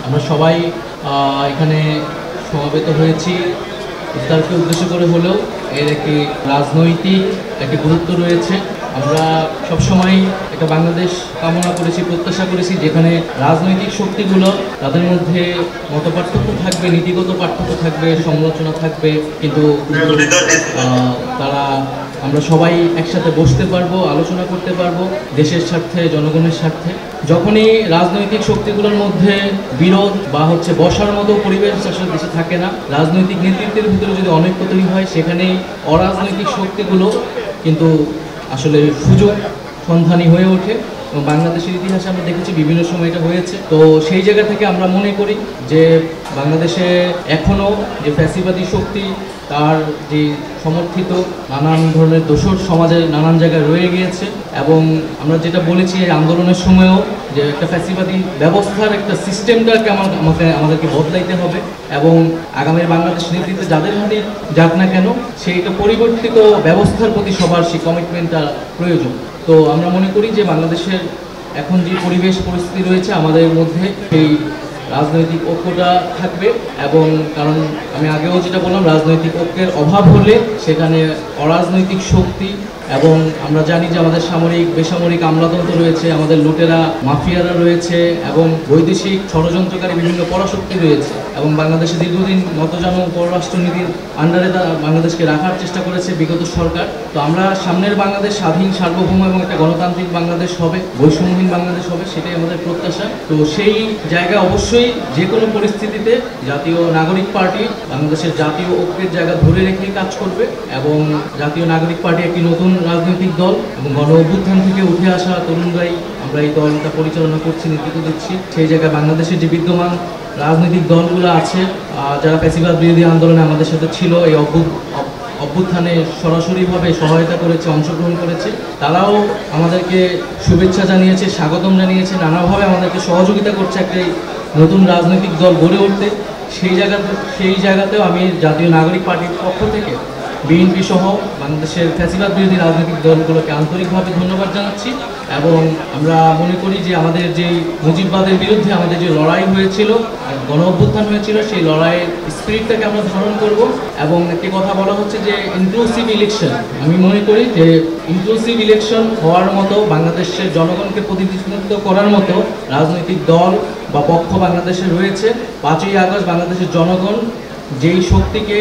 আমরা সবাই এখানে সমবেত হয়েছি ইফতারকে উদ্দেশ্য করে হলেও এর একটি রাজনৈতিক একটি গুরুত্ব রয়েছে। আমরা সবসময় একটা বাংলাদেশ কামনা করেছি, প্রত্যাশা করেছি যেখানে রাজনৈতিক শক্তিগুলো তাদের মধ্যে মতপার্থক্য থাকবে, নীতিগত পার্থক্য থাকবে, সমালোচনা থাকবে, কিন্তু আমরা সবাই একসাথে বসতে পারবো, আলোচনা করতে পারবো দেশের স্বার্থে, জনগণের স্বার্থে। যখনই রাজনৈতিক শক্তিগুলোর মধ্যে বিরোধ বা বসার মতো পরিবেশ আসলে দেশে থাকে না, রাজনৈতিক নেতৃত্বের ভিতরে যদি অনৈক্য তৈরি হয়, সেখানেই অরাজনৈতিক শক্তিগুলো কিন্তু আসলে সুযোগ সন্ধানী হয়ে ওঠে। এবং বাংলাদেশের ইতিহাসে আমরা দেখেছি বিভিন্ন সময় এটা হয়েছে। তো সেই জায়গা থেকে আমরা মনে করি যে বাংলাদেশে এখনও যে ফ্যাসিবাদী শক্তি তার যে সমর্থিত নানান ধরনের দোষর সমাজের নানান জায়গায় রয়ে গিয়েছে, এবং আমরা যেটা বলেছি এই আন্দোলনের সময়ও যে একটা ফ্যাসিবাদী ব্যবস্থার একটা সিস্টেমটাকে আমাদেরকে বদলাইতে হবে, এবং আগামীর বাংলাদেশ নেতৃত্বে যাদের হাতে যাক না কেন সেইটা পরিবর্তিত ব্যবস্থার প্রতি সবার সেই কমিটমেন্টটা প্রয়োজন। তো আমরা মনে করি যে বাংলাদেশের এখন যে পরিবেশ পরিস্থিতি রয়েছে আমাদের মধ্যে সেই রাজনৈতিক ঐক্যটা থাকবে, এবং কারণ আমি আগেও যেটা বললাম, রাজনৈতিক ঐক্যের অভাব হলে সেখানে অরাজনৈতিক শক্তি, এবং আমরা জানি যে আমাদের সামরিক বেসামরিক আমলাতন্ত্র রয়েছে, আমাদের লুটেরা মাফিয়ারা রয়েছে, এবং বৈদেশিক ষড়যন্ত্রকারী বিভিন্ন পরাশক্তি রয়েছে, এবং বাংলাদেশে দীর্ঘদিন নতজানু পররাষ্ট্রনীতির আন্ডারে বাংলাদেশকে রাখার চেষ্টা করেছে বিগত সরকার। তো আমরা সামনের বাংলাদেশ স্বাধীন, সার্বভৌম এবং একটা গণতান্ত্রিক বাংলাদেশ হবে, বৈষম্যহীন বাংলাদেশ হবে, সেটাই আমাদের প্রত্যাশা। তো সেই জায়গায় অবশ্যই যে কোনো পরিস্থিতিতে জাতীয় নাগরিক পার্টি বাংলাদেশের জাতীয় ঐক্যের জায়গা ধরে রেখে কাজ করবে, এবং জাতীয় নাগরিক পার্টি একটি নতুন রাজনৈতিক দল, এবং গণ অভ্যুত্থান থেকে উঠে আসা তরুণরাই আমরা এই দলটা পরিচালনা করছি, নেতৃত্ব দিচ্ছি। সেই জায়গায় বাংলাদেশের যে বিদ্যমান রাজনৈতিক দলগুলো আছে যারা ফ্যাসিবাদ বিরোধী আন্দোলনে আমাদের সাথে ছিল, এই অভ্যুত্থানে সরাসরিভাবে সহায়তা করেছে, অংশগ্রহণ করেছে, তারাও আমাদেরকে শুভেচ্ছা জানিয়েছে, স্বাগতম জানিয়েছে, নানাভাবে আমাদেরকে সহযোগিতা করছে একটা নতুন রাজনৈতিক দল গড়ে উঠতে। সেই জায়গাতেও আমি জাতীয় নাগরিক পার্টির পক্ষ থেকে বিএনপি সহ বাংলাদেশের ফ্যাসিবাদ বিরোধী রাজনৈতিক দলগুলোকে আন্তরিকভাবে ধন্যবাদ জানাচ্ছি, এবং আমরা মনে করি যে আমাদের যে মুজিববাদের বিরুদ্ধে আমাদের যে লড়াই হয়েছিল, গণ অভ্যুত্থান হয়েছিল, সেই লড়াইয়ের স্পিরিটটাকে আমরা ধারণ করব। এবং একটি কথা বলা হচ্ছে যে ইনক্লুসিভ ইলেকশন, আমি মনে করি যে ইনক্লুসিভ ইলেকশন হওয়ার মতো, বাংলাদেশের জনগণকে প্রতিনিধিত্ব করার মতো রাজনৈতিক দল বা পক্ষ বাংলাদেশে রয়েছে। 5ই আগস্ট বাংলাদেশের জনগণ যেই শক্তিকে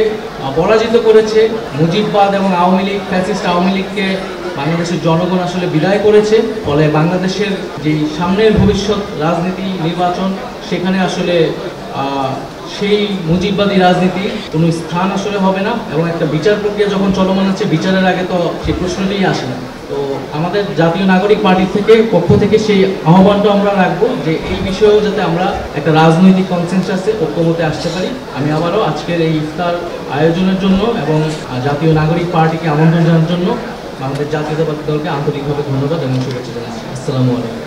পরাজিত করেছে, মুজিববাদ এবং আওয়ামী লীগ, ফ্যাসিস্ট আওয়ামী লীগকে বাংলাদেশের জনগণ আসলে বিদায় করেছে। ফলে বাংলাদেশের যেই সামনের ভবিষ্যৎ রাজনীতি, নির্বাচন, সেখানে আসলে সেই মুজিববাদী রাজনীতি কোনো স্থান আসলে হবে না, এবং একটা বিচার প্রক্রিয়া যখন চলমান আছে, বিচারের আগে তো সেই প্রশ্নটাই আসে না। তো আমাদের জাতীয় নাগরিক পার্টির পক্ষ থেকে সেই আহ্বানটা আমরা রাখবো যে এই বিষয়েও যাতে আমরা একটা রাজনৈতিক কনসেনসাসে ঐক্যমতে আসতে পারি। আমি আবারও আজকের এই ইফতার আয়োজনের জন্য এবং জাতীয় নাগরিক পার্টিকে আমন্ত্রণ জানানোর জন্য আমাদের জাতীয়তাবাদী দলকে আন্তরিকভাবে ধন্যবাদ এবং শুভেচ্ছা জানাচ্ছি। আসসালামু আলাইকুম।